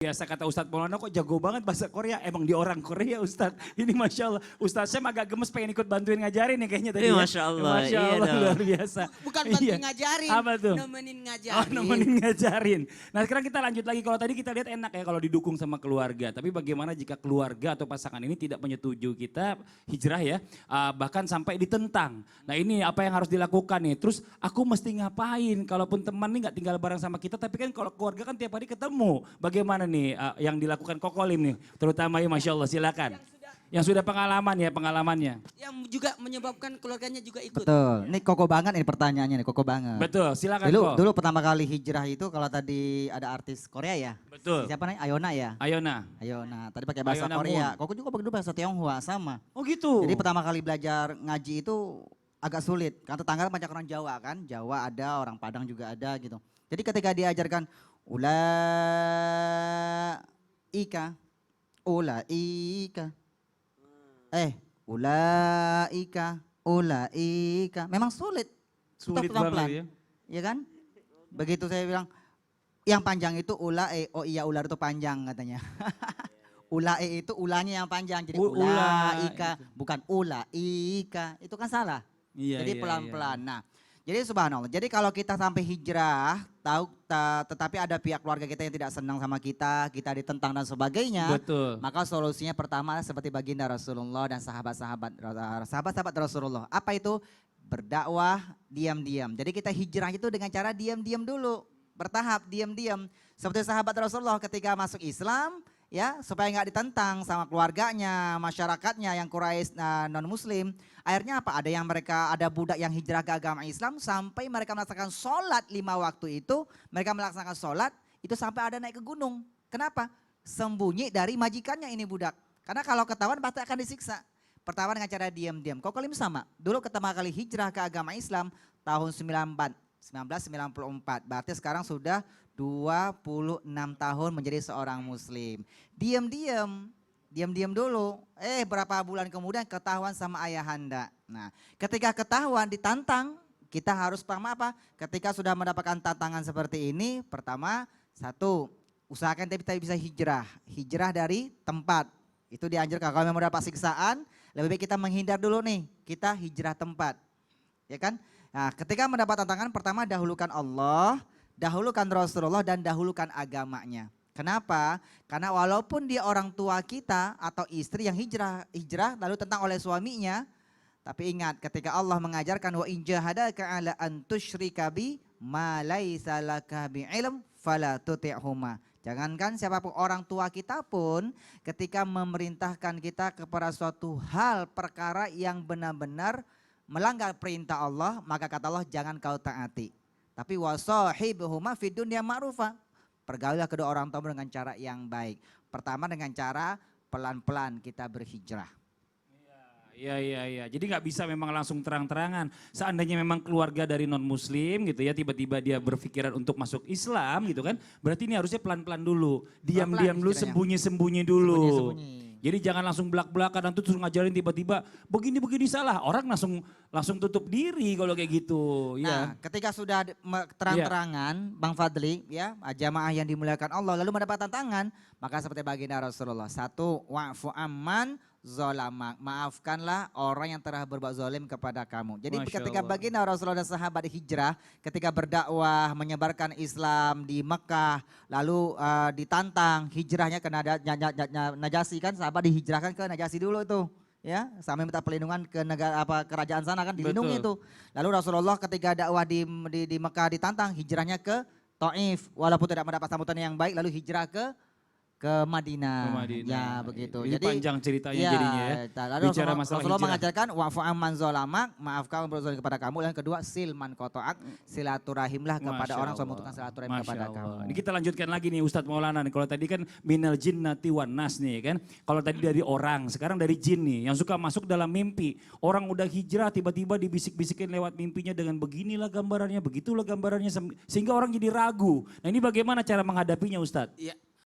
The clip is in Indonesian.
Biasa kata Ustadz Maulana kok jago banget bahasa Korea. Emang dia orang Korea Ustadz. Ini Masya Allah. Ustadz Syam agak gemes pengen ikut bantuin ngajarin nih kayaknya tadi. Masya Allah. Masya Allah Iya luar biasa. Bukan bantuin Iya. ngajarin, Apa tuh? nemenin ngajarin. Oh nemenin ngajarin. Nah sekarang kita lanjut lagi. Kalau tadi kita lihat enak ya kalau didukung sama keluarga. Tapi bagaimana jika keluarga atau pasangan ini tidak menyetujui kita hijrah ya. Bahkan sampai ditentang. Nah ini apa yang harus dilakukan nih. Terus aku mesti ngapain. Kalaupun teman nih gak tinggal bareng sama kita. Tapi kan kalau keluarga kan tiap hari ketemu. Bagaimana nih yang dilakukan Kokolim nih. Terutama ya Masya Allah silakan. Yang sudah pengalaman ya pengalamannya. Yang juga menyebabkan keluarganya juga ikut. Betul, ini koko banget ini pertanyaannya nih, koko banget. Betul silakan Dulu, Ko. dulu pertama kali hijrah itu kalau tadi ada artis Korea ya. Betul. Siapa namanya? Ayona ya. Ayona. Ayona, tadi pakai bahasa Ayona Korea. Moon. Koko juga pakai dulu bahasa Tionghoa sama. Oh gitu. Jadi pertama kali belajar ngaji itu agak sulit. Karena tetangga banyak orang Jawa kan. Jawa ada, orang Padang juga ada gitu. Jadi ketika diajarkan ulaika. Ulaika. Memang sulit. Sulit pelan-pelan. banget ya. Ya kan? Begitu saya bilang, yang panjang itu oh iya ular itu panjang katanya. Ulae itu ulanya yang panjang, jadi ulaika, bukan ulaika, itu kan salah. Iya, Jadi iya, pelan-pelan. Nah, jadi subhanallah. Jadi kalau kita sampai hijrah, tetapi ada pihak keluarga kita yang tidak senang sama kita ditentang dan sebagainya. Betul. Maka solusinya pertama seperti baginda Rasulullah dan sahabat-sahabat Rasulullah. Apa itu? Berdakwah diam-diam. Jadi kita hijrah itu dengan cara diam-diam dulu, bertahap diam-diam. Seperti sahabat Rasulullah ketika masuk Islam, ya supaya nggak ditentang sama keluarganya, masyarakatnya yang Quraisy non Muslim. Akhirnya apa? Ada budak yang hijrah ke agama Islam sampai mereka melaksanakan sholat 5 waktu itu, mereka melaksanakan sholat itu sampai ada naik ke gunung. Kenapa? Sembunyi dari majikannya ini budak. Karena kalau ketahuan pasti akan disiksa. Pertama dengan cara diam-diam. Kokolim sama. Dulu pertama kali hijrah ke agama Islam tahun 1994. Berarti sekarang sudah 26 tahun menjadi seorang muslim. Diam-diam dulu. Berapa bulan kemudian ketahuan sama ayahanda. Nah, ketika ketahuan ditantang, kita harus paham apa? Ketika sudah mendapatkan tantangan seperti ini, pertama, satu, usahakan kita bisa hijrah. Hijrah dari tempat. Itu dianjurkan kalau memang mendapat siksaan, lebih baik kita menghindar dulu nih. Kita hijrah tempat. Ya kan? Nah, ketika mendapat tantangan, pertama dahulukan Allah, dahulukan Rasulullah dan dahulukan agamanya. Kenapa? Karena walaupun dia orang tua kita atau istri yang hijrah lalu tentang oleh suaminya, tapi ingat ketika Allah mengajarkan wa in jahadaka ala an tusyrika bi ma laisa laka bi ilm fala tuti'huma. Jangankan siapapun orang tua kita pun ketika memerintahkan kita kepada suatu hal perkara yang benar-benar melanggar perintah Allah, maka kata Allah jangan kau taati. Tapi wasahibuhuma fid dunya ma'rufa. Pergaulilah kedua orang tua dengan cara yang baik. Pertama dengan cara pelan-pelan kita berhijrah. Iya. Jadi nggak bisa memang langsung terang-terangan. Seandainya memang keluarga dari non muslim gitu ya, tiba-tiba dia berpikiran untuk masuk Islam gitu kan. Berarti ini harusnya pelan-pelan dulu. Diam-diam dulu, sembunyi-sembunyi dulu. Jadi jangan langsung belak-belakan dan terus ngajarin tiba-tiba begini-begini salah. Orang langsung tutup diri kalau kayak gitu. Nah, ketika sudah terang-terangan Bang Fadli ya, jamaah yang dimuliakan Allah lalu mendapat tantangan, maka seperti baginda Rasulullah. Satu, wa'fu amman zolamak, maafkanlah orang yang telah berbuat zalim kepada kamu. Jadi ketika baginda Rasulullah dan sahabat hijrah, ketika berdakwah menyebarkan Islam di Mekah, lalu ditantang hijrahnya ke Najasi kan, sahabat dihijrahkan ke Najasi dulu tuh. Ya, sampai minta perlindungan ke negara kerajaan sana kan dilindungi itu. Lalu Rasulullah ketika dakwah di Mekah ditantang, hijrahnya ke Taif walaupun tidak mendapat sambutan yang baik, lalu hijrah ke Madinah. Ya begitu. Ini jadi panjang ceritanya jadinya ya. Lalu Rasulullah mengajarkan wa'fu amman zalamak, maafkan yang berzalim kepada kamu. Dan kedua silman qata'ak, silaturahimlah kepada orang yang membutuhkan silaturahim kepada kamu. Ini kita lanjutkan lagi nih Ustadz Maulana nih. Kalau tadi kan minal jinnati wan nas nih kan. Kalau tadi dari orang, sekarang dari jin nih yang suka masuk dalam mimpi. Orang udah hijrah tiba-tiba dibisik-bisikin lewat mimpinya dengan beginilah gambarannya, begitulah gambarannya sehingga orang jadi ragu. Nah, ini bagaimana cara menghadapinya Ustadz? Iya.